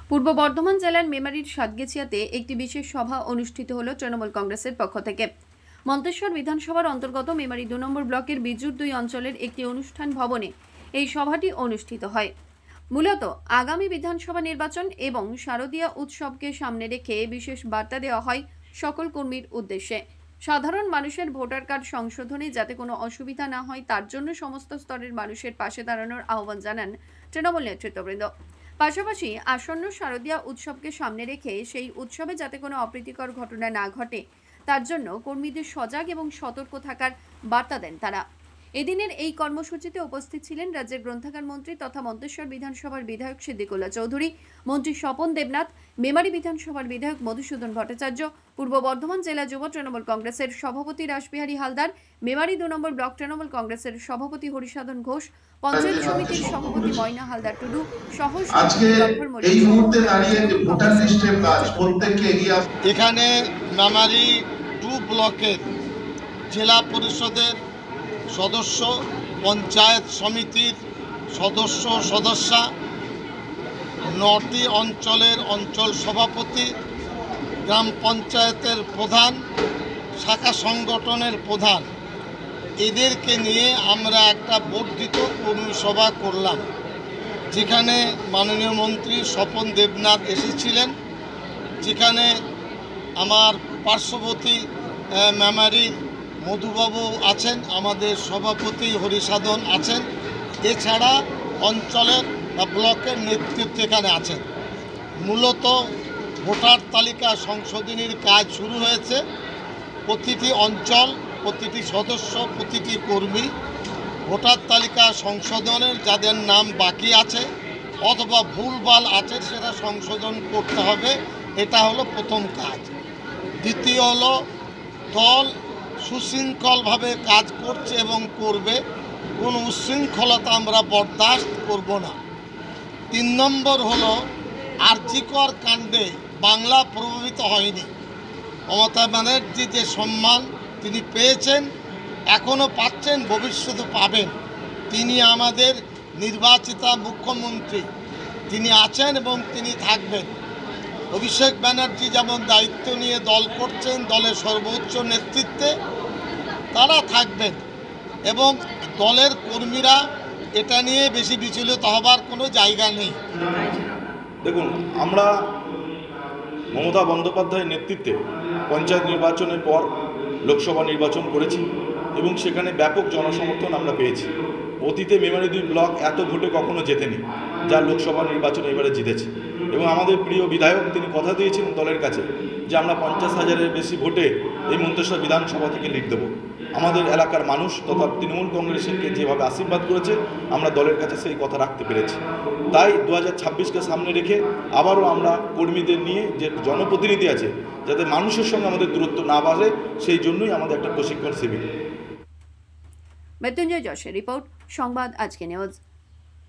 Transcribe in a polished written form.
পূর্ব বর্ধমান জেলার মেমারির সাতগেছিয়াতে একটি বিশেষ সভা অনুষ্ঠিত হল তৃণমূল কংগ্রেসের পক্ষ থেকে। মন্তেশ্বর বিধানসভার অন্তর্গত মেমারি 2 নম্বর ব্লকের বিজুর 2 অঞ্চলের একটি অনুষ্ঠান ভবনে এই সভাটি অনুষ্ঠিত হয়। মূলত আগামী বিধানসভা নির্বাচন এবং শারদীয়া উৎসবকে সামনে রেখে বিশেষ বার্তা দেওয়া হয় সকল কর্মীর উদ্দেশ্যে। সাধারণ মানুষের ভোটার কার্ড সংশোধনে যাতে কোনো অসুবিধা না হয় তার জন্য সমস্ত স্তরের মানুষের পাশে দাঁড়ানোর আহ্বান জানান তৃণমূল নেতৃত্ববৃন্দ। পাশাপাশি আসন্ন শারদীয়া উৎসবকে সামনে রেখে সেই উৎসবে যাতে কোনো অপ্রীতিকর ঘটনা না ঘটে তার জন্য কর্মীদের সজাগ এবং সতর্ক থাকার বার্তা দেন তারা। এদিনের এই কর্মসূচিতে উপস্থিত ছিলেন রাজ্যের গ্রন্থাগার মন্ত্রী তথা মন্তেশ্বর বিধানসভার বিধায়ক সিদ্দিকুল্লাহ চৌধুরী, মন্ত্রী স্বপন দেবনাথ, মেমারি বিধানসভার বিধায়ক মধুসূদন ভট্টাচার্য, পূর্ব বর্ধমান জেলা যুব তৃণমূল কংগ্রেসের সভাপতি রাসবিহারী হালদার, মেমারি 2 নম্বর ব্লক তৃণমূল কংগ্রেসের সভাপতি হরিসাধন ঘোষ, পঞ্চায়েত সমিতির সভাপতি ময়না হালদার টুডু সহ এই মুহূর্তে দাঁড়িয়ে ভোটার লিস্টের কাজ প্রত্যেককে এগিয়ে এখানে মেমারি 2 ব্লকের জেলা পরিষদের সদস্য, পঞ্চায়েত সমিতির সদস্যা, 9টি অঞ্চলের অঞ্চল সভাপতি, গ্রাম পঞ্চায়েতের প্রধান, শাখা সংগঠনের প্রধান, এদেরকে নিয়ে আমরা একটা বর্ধিত কর্মী সভা করলাম, যেখানে মাননীয় মন্ত্রী স্বপন দেবনাথ এসেছিলেন, যেখানে আমার পার্শ্ববর্তী মেমারির মধুবাবু আছেন, আমাদের সভাপতি হরিসাধন আছেন, এছাড়া অঞ্চলের বা ব্লকের নেতৃত্ব এখানে আছেন। মূলত ভোটার তালিকা সংশোধনীর কাজ শুরু হয়েছে। প্রতিটি অঞ্চল, প্রতিটি সদস্য, প্রতিটি কর্মী ভোটার তালিকা সংশোধনের যাদের নাম বাকি আছে অথবা ভুলভাল আছে সেটা সংশোধন করতে হবে, এটা হলো প্রথম কাজ। দ্বিতীয় হলো দল সুশৃঙ্খলভাবে কাজ করছে এবং করবে, কোনো উচ্ছৃঙ্খলতা আমরা বরদাস্ত করব না। 3 নম্বর হলো আরজিকর কাণ্ডে বাংলা প্রভাবিত হয়নি। মমতা ব্যানার্জি যে সম্মান তিনি পেয়েছেন, এখনও পাচ্ছেন, ভবিষ্যতে পাবেন। তিনি আমাদের নির্বাচিতা মুখ্যমন্ত্রী, তিনি আছেন এবং তিনি থাকবেন। অভিষেক ব্যানার্জি যেমন দায়িত্ব নিয়ে দল করছেন, দলের সর্বোচ্চ নেতৃত্বে তারা থাকবেন এবং দলের কর্মীরা এটা নিয়ে বেশি বিচলিত হবার কোনো জায়গা নেই। দেখুন, আমরা মমতা বন্দ্যোপাধ্যায়ের নেতৃত্বে পঞ্চায়েত নির্বাচনের পর লোকসভা নির্বাচন করেছি এবং সেখানে ব্যাপক জনসমর্থন আমরা পেয়েছি। অতীতে মেমারি 2 ব্লক এত ভোটে কখনো জেতেনি, যা লোকসভা নির্বাচনে এবারে জিতেছে। এবং আমাদের প্রিয় বিধায়ক তিনি কথা দিয়েছিলেন দলের কাছে যে আমরা 50,000-এর বেশি ভোটে এই মন্তেশ্বর বিধানসভা থেকে লিড দেবো। আমাদের এলাকার মানুষ তথা তৃণমূল কংগ্রেসকে যেভাবে আশীর্বাদ করেছে, আমরা দলের কাছে সেই কথা রাখতে পেরেছি। তাই 2026কে সামনে রেখে আবারও আমরা কর্মীদের নিয়ে যে জনপ্রতিনিধি আছে, যাতে মানুষের সঙ্গে আমাদের দূরত্ব না বাড়ে, সেই জন্যই আমাদের একটা প্রশিক্ষণ শিবির। মৃত্যুঞ্জয় যশের রিপোর্ট, সংবাদ আজকে নিউজ।